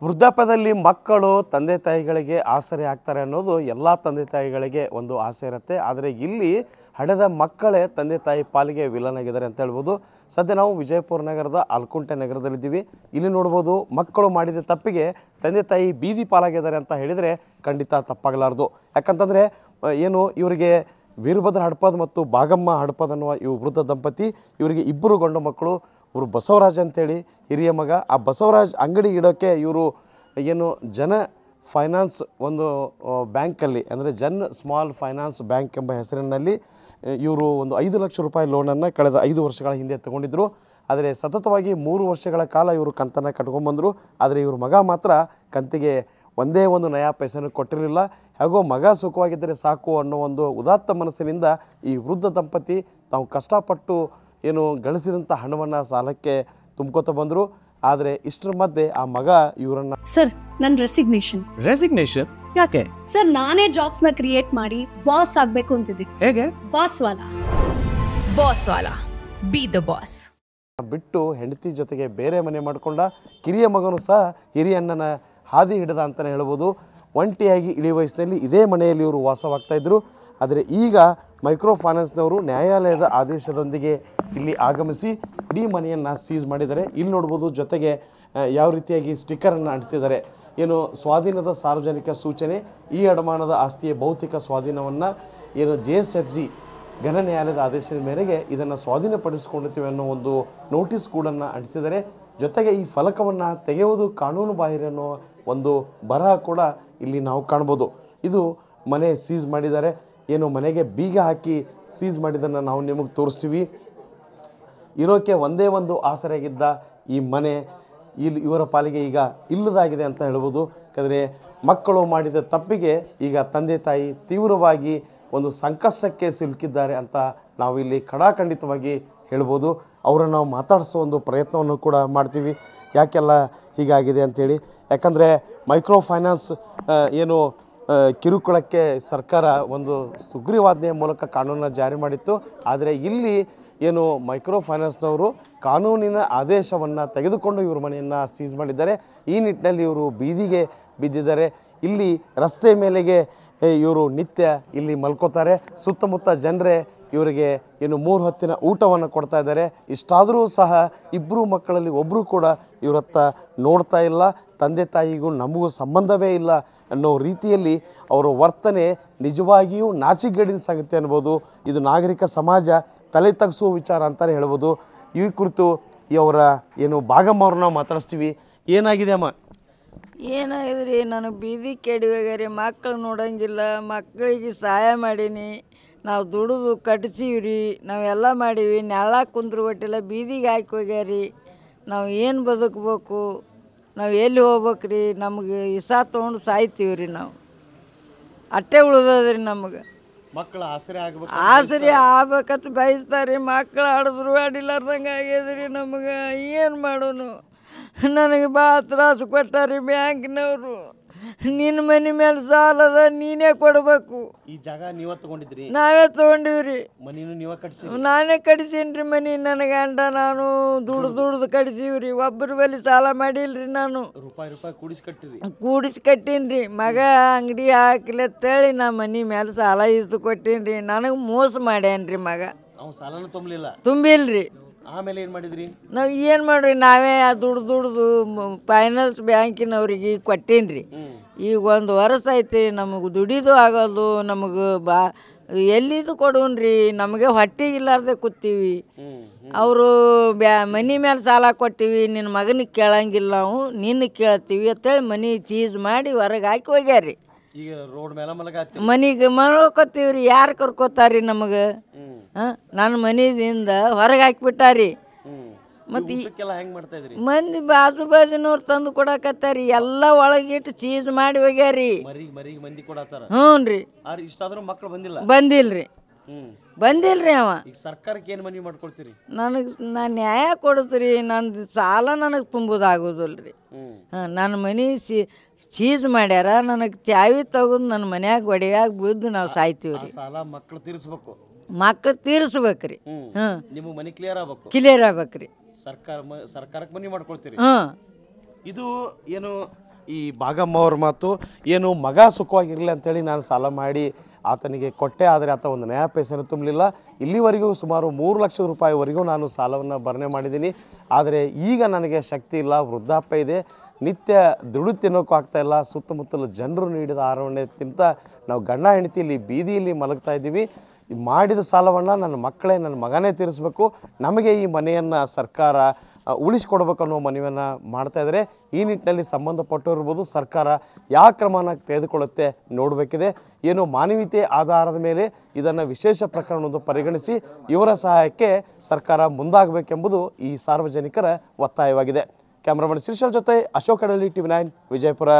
ವೃದ್ಧಾಪ್ಯದಲ್ಲಿ ಮಕ್ಕಳು ತಂದೆ ತಾಯಿಗಳಿಗೆ ಆಸರೆ ಆಗ್ತಾರೆ ಅನ್ನೋದು ಎಲ್ಲ ತಂದೆ ತಾಯಿಗಳಿಗೆ ಒಂದು ಆಸೆ ಇರುತ್ತೆ. ಆದರೆ ಇಲ್ಲಿ ಹಡೆದ ಮಕ್ಕಳೇ ತಂದೆ ತಾಯಿ ಪಾಲಿಗೆ ವಿಲನ್ ಆಗಿದ್ದಾರೆ ಅಂತ ಹೇಳ್ಬೋದು. ಸದ್ಯ ನಾವು ವಿಜಯಪುರ ನಗರದ ಆಲ್ಕುಂಟೆ ನಗರದಲ್ಲಿದ್ದೀವಿ. ಇಲ್ಲಿ ನೋಡ್ಬೋದು ಮಕ್ಕಳು ಮಾಡಿದ ತಪ್ಪಿಗೆ ತಂದೆ ತಾಯಿ ಬೀದಿ ಪಾಲಾಗಿದ್ದಾರೆ ಅಂತ ಹೇಳಿದರೆ ಖಂಡಿತ ತಪ್ಪಾಗಲಾರ್ದು. ಯಾಕಂತಂದರೆ ಏನು ಇವರಿಗೆ ವೀರಭದ್ರ ಹಡಪದ್ ಮತ್ತು ಭಾಗಮ್ಮ ಹಡಪದ್ ಅನ್ನುವ ಇವು ವೃದ್ಧ ದಂಪತಿ, ಇವರಿಗೆ ಇಬ್ಬರು ಗಂಡು ಮಕ್ಕಳು. ಇವರು ಬಸವರಾಜ್ ಅಂತೇಳಿ ಹಿರಿಯ ಮಗ. ಆ ಬಸವರಾಜ್ ಅಂಗಡಿ ಇಡೋಕ್ಕೆ ಇವರು ಏನು ಜನ ಫೈನಾನ್ಸ್ ಒಂದು ಬ್ಯಾಂಕಲ್ಲಿ ಅಂದರೆ ಜನ್ ಸ್ಮಾಲ್ ಫೈನಾನ್ಸ್ ಬ್ಯಾಂಕ್ ಎಂಬ ಹೆಸರಿನಲ್ಲಿ ಇವರು ಒಂದು 5 ಲಕ್ಷ ರೂಪಾಯಿ ಲೋನನ್ನು ಕಳೆದ 5 ವರ್ಷಗಳ ಹಿಂದೆ ತಗೊಂಡಿದ್ದರು. ಆದರೆ ಸತತವಾಗಿ 3 ವರ್ಷಗಳ ಕಾಲ ಇವರು ಕಂತನ್ನು ಕಟ್ಕೊಂಡ್ಬಂದರು. ಆದರೆ ಇವ್ರ ಮಗ ಮಾತ್ರ ಕಂತಿಗೆ ಒಂದೇ ಒಂದು ನಯಾ ಪೈಸೆನೂ ಕೊಟ್ಟಿರಲಿಲ್ಲ. ಹೇಗೋ ಮಗ ಸುಖವಾಗಿದ್ದರೆ ಸಾಕು ಅನ್ನೋ ಒಂದು ಉದಾತ್ತ ಮನಸ್ಸಿನಿಂದ ಈ ವೃದ್ಧ ದಂಪತಿ ತಾವು ಕಷ್ಟಪಟ್ಟು ಏನು ಗಳಿಸಿದಂಥ ಹಣವನ್ನು ಸಾಲಕ್ಕೆ ತುಂಬ್ಕೋತ ಬಂದರು. ಆದರೆ ಇಷ್ಟರ ಮಧ್ಯೆ ಆ ಮಗ ಇವರನ್ನ ಸರ್ ನನ್ನ ರೆಸಿಗ್ನೇಷನ್ ಯಾಕೆ ಸರ್? ನಾನೇ ಜಾಬ್ಸ್ ನ ಕ್ರಿಯೇಟ್ ಮಾಡಿ ಬಾಸ್ ಆಗ್ಬೇಕು ಅಂತಿದ್ದೀನಿ. ಹೇಗೆ? Boss Vala B the boss ಬಿಟ್ಟು ಹೆಂಡತಿ ಜೊತೆಗೆ ಬೇರೆ ಮನೆ ಮಾಡಿಕೊಂಡ. ಕಿರಿಯ ಮಗನು ಸಹ ಹಿರಿಯ ಅಣ್ಣನ ಹಾದಿ ಹಿಡಿದ ಅಂತಲೇ ಹೇಳ್ಬೋದು. ಒಂಟಿಯಾಗಿ ಇಳಿ ವಯಸ್ಸಿನಲ್ಲಿ ಇದೇ ಮನೆಯಲ್ಲಿ ಇವರು ವಾಸವಾಗ್ತಾಯಿದ್ರು. ಆದರೆ ಈಗ ಮೈಕ್ರೋ ಫೈನಾನ್ಸ್ನವರು ನ್ಯಾಯಾಲಯದ ಆದೇಶದೊಂದಿಗೆ ಇಲ್ಲಿ ಆಗಮಿಸಿ ಇಡೀ ಮನೆಯನ್ನು ಸೀಸ್ ಮಾಡಿದ್ದಾರೆ. ಇಲ್ಲಿ ನೋಡ್ಬೋದು ಜೊತೆಗೆ ಯಾವ ರೀತಿಯಾಗಿ ಸ್ಟಿಕ್ಕರನ್ನು ಅಂಟಿಸಿದ್ದಾರೆ. ಏನು ಸ್ವಾಧೀನದ ಸಾರ್ವಜನಿಕ ಸೂಚನೆ, ಈ ಅಡಮಾನದ ಆಸ್ತಿಯ ಭೌತಿಕ ಸ್ವಾಧೀನವನ್ನು ಏನು JSFG ಘನ ನ್ಯಾಯಾಲಯದ ಆದೇಶದ ಮೇರೆಗೆ ಇದನ್ನು ಸ್ವಾಧೀನಪಡಿಸಿಕೊಂಡಿರ್ತೀವಿ ಅನ್ನೋ ಒಂದು ನೋಟಿಸ್ ಕೂಡ ಅಂಟಿಸಿದ್ದಾರೆ. ಜೊತೆಗೆ ಈ ಫಲಕವನ್ನು ತೆಗೆಯುವುದು ಕಾನೂನು ಬಾಹಿರ ಅನ್ನೋ ಒಂದು ಬರಹ ಕೂಡ ಇಲ್ಲಿ ನಾವು ಕಾಣ್ಬೋದು. ಇದು ಮನೆ ಸೀಸ್ ಮಾಡಿದ್ದಾರೆ. ಏನು ಮನೆಗೆ ಬೀಗ ಹಾಕಿ ಸೀಸ್ ಮಾಡಿದ್ದನ್ನು ನಾವು ನಿಮಗೆ ತೋರಿಸ್ತೀವಿ. ಇರೋಕ್ಕೆ ಒಂದೇ ಒಂದು ಆಸರೆಯಾಗಿದ್ದ ಈ ಮನೆ ಇವರ ಪಾಲಿಗೆ ಈಗ ಇಲ್ಲದಾಗಿದೆ ಅಂತ ಹೇಳ್ಬೋದು. ಯಾಕಂದರೆ ಮಕ್ಕಳು ಮಾಡಿದ ತಪ್ಪಿಗೆ ಈಗ ತಂದೆ ತಾಯಿ ತೀವ್ರವಾಗಿ ಒಂದು ಸಂಕಷ್ಟಕ್ಕೆ ಸಿಲುಕಿದ್ದಾರೆ ಅಂತ ನಾವು ಇಲ್ಲಿ ಖಡಾಖಂಡಿತವಾಗಿ ಹೇಳ್ಬೋದು. ಅವರನ್ನು ನಾವು ಮಾತಾಡಿಸೋ ಒಂದು ಪ್ರಯತ್ನವನ್ನು ಕೂಡ ಮಾಡ್ತೀವಿ, ಯಾಕೆಲ್ಲ ಹೀಗಾಗಿದೆ ಅಂಥೇಳಿ. ಯಾಕಂದರೆ ಮೈಕ್ರೋ ಫೈನಾನ್ಸ್ ಏನು ಕಿರುಕುಳಕ್ಕೆ ಸರ್ಕಾರ ಒಂದು ಸುಗ್ರೀವಾಜ್ಞೆಯ ಮೂಲಕ ಕಾನೂನನ್ನು ಜಾರಿ ಮಾಡಿತ್ತು. ಆದರೆ ಇಲ್ಲಿ ಏನು ಮೈಕ್ರೋ ಫೈನಾನ್ಸ್ನವರು ಕಾನೂನಿನ ಆದೇಶವನ್ನು ತೆಗೆದುಕೊಂಡು ಇವ್ರ ಮನೆಯನ್ನು ಸೀಸ್ ಮಾಡಿದ್ದಾರೆ. ಈ ನಿಟ್ಟಿನಲ್ಲಿ ಇವರು ಬೀದಿಗೆ ಬಿದ್ದಿದ್ದಾರೆ. ಇಲ್ಲಿ ರಸ್ತೆ ಮೇಲೆಗೆ ಇವರು ನಿತ್ಯ ಇಲ್ಲಿ ಮಲ್ಕೋತಾರೆ. ಸುತ್ತಮುತ್ತ ಜನರೇ ಇವರಿಗೆ ಏನು 3 ಹೊತ್ತಿನ ಊಟವನ್ನು ಕೊಡ್ತಾ ಇದ್ದಾರೆ. ಇಷ್ಟಾದರೂ ಸಹ ಇಬ್ಬರು ಮಕ್ಕಳಲ್ಲಿ ಒಬ್ಬರು ಕೂಡ ಇವರತ್ತ ನೋಡ್ತಾ ಇಲ್ಲ. ತಂದೆ ತಾಯಿಗೂ ನಮಗೂ ಸಂಬಂಧವೇ ಇಲ್ಲ ಅನ್ನೋ ರೀತಿಯಲ್ಲಿ ಅವರ ವರ್ತನೆ ನಿಜವಾಗಿಯೂ ನಾಚಿಕೆಗೇಡಿನ ಸಂಗತಿ ಅನ್ಬೋದು. ಇದು ನಾಗರಿಕ ಸಮಾಜ ತಲೆ ತಗ್ಗಿಸುವ ವಿಚಾರ ಅಂತಲೇ ಹೇಳ್ಬೋದು. ಈ ಕುರಿತು ಅವರ ಏನು ಭಾಗಮ್ಮ ಅವ್ರನ್ನ ಮಾತಾಡಿಸ್ತೀವಿ. ಏನಾಗಿದೆ ಅಮ್ಮ? ಏನಾಗಿದೆ ರೀ, ನನಗೆ ಬೀದಿ ಕೆಡವಾಗ್ಯಾರಿ. ಮಕ್ಕಳು ನೋಡೋಂಗಿಲ್ಲ. ಮಕ್ಕಳಿಗೆ ಸಹಾಯ ಮಾಡೀನಿ. ನಾವು ದುಡಿದು ಕಟ್ಸೀವ್ರಿ, ನಾವೆಲ್ಲ ಮಾಡೀವಿ. ನೆಳ್ಳಾಗ ಕುಂದ್ರು ಒಟ್ಟಿಲ್ಲ, ಬೀದಿಗೆ ಹಾಕಿ ಹೋಗ್ಯಾರಿ. ನಾವು ಏನು ಬದುಕಬೇಕು? ನಾವು ಎಲ್ಲಿ ಹೋಗ್ಬೇಕ್ರಿ? ನಮಗೆ ಇಸಾ ತೊಗೊಂಡು ಸಾಯ್ತೀವಿ ರೀ. ನಾವು ಅಟ್ಟೆ ಉಳ್ದದ್ರಿ. ನಮಗೆ ಮಕ್ಕಳ ಆಸರೆ ಆಗ್ಬೇಕಂತ ಬಯಸ್ತಾರೆ. ಮಕ್ಕಳು ಆಡಿದ್ರು ಆಡಿಲಾರ್ದಂಗೆ ಆಗ್ಯದ್ರಿ. ನಮಗೆ ಏನು ಮಾಡೋನು? ನನಗೆ ಭಾಳ ತ್ರಾಸು ಕೊಟ್ಟಾರಿ ಬ್ಯಾಂಕ್ನವರು. ನಿನ್ನ ಮನೆ ಮೇಲೆ ಸಾಲದ, ನೀನೇ ಕೊಡಬೇಕು. ಈ ಜಾಗ ನೀವೇ ತಗೊಂಡಿದ್ರಿ? ನಾವೇ ತೊಗೊಂಡಿವ್ರಿ. ಮನೆನೂ ನೀವೇ ಕಟ್ಸಿ? ನಾನೇ ಕಟ್ಸೀನಿ ರೀ ಮನೆ. ನನ್ನ ಗಂಡ ನಾನು ದುಡ್ದು ಕಟ್ಸೀವ್ರಿ. ಒಬ್ಬರ ಬಳಿ ಸಾಲ ಮಾಡಿಲ್ರಿ. ನಾನು ರೂಪಾಯಿ ಕೂಡಿಸಿ ಕಟ್ಟೀನಿ ರೀ. ಮಗ ಅಂಗಡಿ ಹಾಕ್ಲಿ ಅಂತೇಳಿ ನಾ ಮನೆ ಮೇಲೆ ಸಾಲ ಇಸ್ದು ಕೊಟ್ಟೀನಿ ರೀ. ನನಗೆ ಮೋಸ ಮಾಡ್ಯಾನ್ರಿ ಮಗ. ತುಂಬಿಲ್ರಿ. ಆಮೇಲೆ ಏನು ಮಾಡಿದ್ರಿ? ನಾವು ಏನು ಮಾಡ್ರಿ, ನಾವೇ ದುಡ್ದು ಫೈನಾನ್ಸ್ ಬ್ಯಾಂಕಿನವ್ರಿಗೆ ಕೊಟ್ಟೀನಿ ರೀ. ಈಗ 1 ವರ್ಷ ಐತಿ. ನಮಗೆ ದುಡಿದು ಆಗೋದು. ನಮಗೆ ಎಲ್ಲಿದು ಕೊಡೋನ್ರಿ? ನಮಗೆ ಹೊಟ್ಟೆಗೆ ಇಲ್ಲಾರ್ದೆ ಕೂತೀವಿ. ಅವರು ಮನೆ ಮೇಲೆ ಸಾಲ ಕೊಟ್ಟಿವಿ, ನಿನ್ನ ಮಗನಿಗೆ ಕೇಳಂಗಿಲ್ಲ, ನಾವು ನಿನ್ನ ಕೇಳ್ತೀವಿ ಅಂತೇಳಿ ಮನೆ ಚೀಸ್ ಮಾಡಿ ಹೊರಗೆ ಹಾಕಿ ಹೋಗ್ಯಾರಿ. ಈಗ ರೋಡ್ ಮೇಲೆ ಮನೆಗೆ ಮಲ್ಕೋತೀವ್ರಿ. ಯಾರು ಕರ್ಕೋತಾರ್ರಿ ನಮಗೆ? ನನ್ನ ಮನೆಯಿಂದ ಹೊರಗೆ ಹಾಕಿಬಿಟ್ಟಾರಿ. ಮತ್ತು ಮಂದಿ ಬಾಜುನವ್ರು ತಂದು ಕೊಡಕತ್ತಾರಿ. ಎಲ್ಲ ಒಳಗಿಟ್ಟು ಚೀಸ್ ಮಾಡಿ ಹೋಗ್ಯಾರಿ. ಹ್ಞೂ ರೀ. ಬಂದಿಲ್ರಿ. ಅವ ಸರ್ಕಾರಕ್ಕೆ ಏನು ಮನವಿ ಮಾಡ್ಕೊಳ್ತೀರಿ? ನಾನು ನ್ಯಾಯ ಕೊಡಿಸ್ರಿ. ನಂದು ಸಾಲ ನನಗೆ ತುಂಬೋದಾಗೋದಿಲ್ರಿ. ನನ್ನ ಮನೆ ಚೀಸ್ ಮಾಡ್ಯಾರ. ನನಗೆ ಚಾವಿ ತಗೊಂಡು ನನ್ನ ಮನ್ಯಾಗ ಒಡೆಯಾಗ ಬಿದ್ದು ನಾವು ಸಾಯ್ತೀವಿ ರೀ. ಮಕ್ಳು ತೀರಿಸ್ಬೇಕ್ರಿ. ನಿಮ್ಮ ಮನೆ ಕ್ಲಿಯರ್ ಆಗ್ಬೇಕ್ರಿ. ಸರ್ಕಾರಕ್ಕೆ ಮನವಿ ಮಾಡ್ಕೊಳ್ತೀರಿ? ಹಾಂ. ಇದು ಏನು ಈ ಭಾಗಮ್ಮ ಅವ್ರ ಮಾತು ಏನು ಮಗ ಸುಖವಾಗಿರಲಿ ಅಂತೇಳಿ ನಾನು ಸಾಲ ಮಾಡಿ ಆತನಿಗೆ ಕೊಟ್ಟೆ, ಆದರೆ ಆತ ಒಂದು ನಯಾ ಪೈಸೆನೂ ತುಂಬಲಿಲ್ಲ. ಇಲ್ಲಿವರೆಗೂ ಸುಮಾರು 3 ಲಕ್ಷ ರೂಪಾಯಿವರೆಗೂ ನಾನು ಸಾಲವನ್ನು ಭರಣೆ ಮಾಡಿದ್ದೀನಿ. ಆದರೆ ಈಗ ನನಗೆ ಶಕ್ತಿ ಇಲ್ಲ, ವೃದ್ಧಾಪ್ಯ ಇದೆ, ನಿತ್ಯ ದುಡಿದು ತಿನ್ನೋಕ್ಕೂ ಆಗ್ತಾಯಿಲ್ಲ. ಸುತ್ತಮುತ್ತಲು ಜನರು ನೀಡಿದ ಆಹಾರವನ್ನೇ ತಿಂತ ನಾವು ಗಂಡ ಹೆಂಡತಿ ಇಲ್ಲಿ ಬೀದಿಯಲ್ಲಿ ಮಲಗ್ತಾ ಇದ್ದೀವಿ. ಮಾಡಿದ ಸಾಲವನ್ನು ನನ್ನ ಮಕ್ಕಳೇ, ನನ್ನ ಮಗನೇ ತೀರಿಸಬೇಕು. ನಮಗೆ ಈ ಮನೆಯನ್ನು ಸರ್ಕಾರ ಉಳಿಸ್ಕೊಡ್ಬೇಕು ಅನ್ನೋ ಮನವಿಯನ್ನು ಮಾಡ್ತಾಯಿದ್ದಾರೆ. ಈ ನಿಟ್ಟಿನಲ್ಲಿ ಸಂಬಂಧಪಟ್ಟಿರ್ಬೋದು, ಸರ್ಕಾರ ಯಾವ ಕ್ರಮನ ತೆಗೆದುಕೊಳ್ಳುತ್ತೆ ನೋಡಬೇಕಿದೆ. ಏನು ಮಾನವೀಯತೆ ಆಧಾರದ ಮೇಲೆ ಇದನ್ನು ವಿಶೇಷ ಪ್ರಕರಣವನ್ನು ಪರಿಗಣಿಸಿ ಇವರ ಸಹಾಯಕ್ಕೆ ಸರ್ಕಾರ ಮುಂದಾಗಬೇಕೆಂಬುದು ಈ ಸಾರ್ವಜನಿಕರ ಒತ್ತಾಯವಾಗಿದೆ. ಕ್ಯಾಮ್ರಾಮನ್ ಶ್ರೀಶಲ್ ಜೊತೆ ಅಶೋಕ್ ಅಡಲಿ, TV9 ವಿಜಯಪುರ.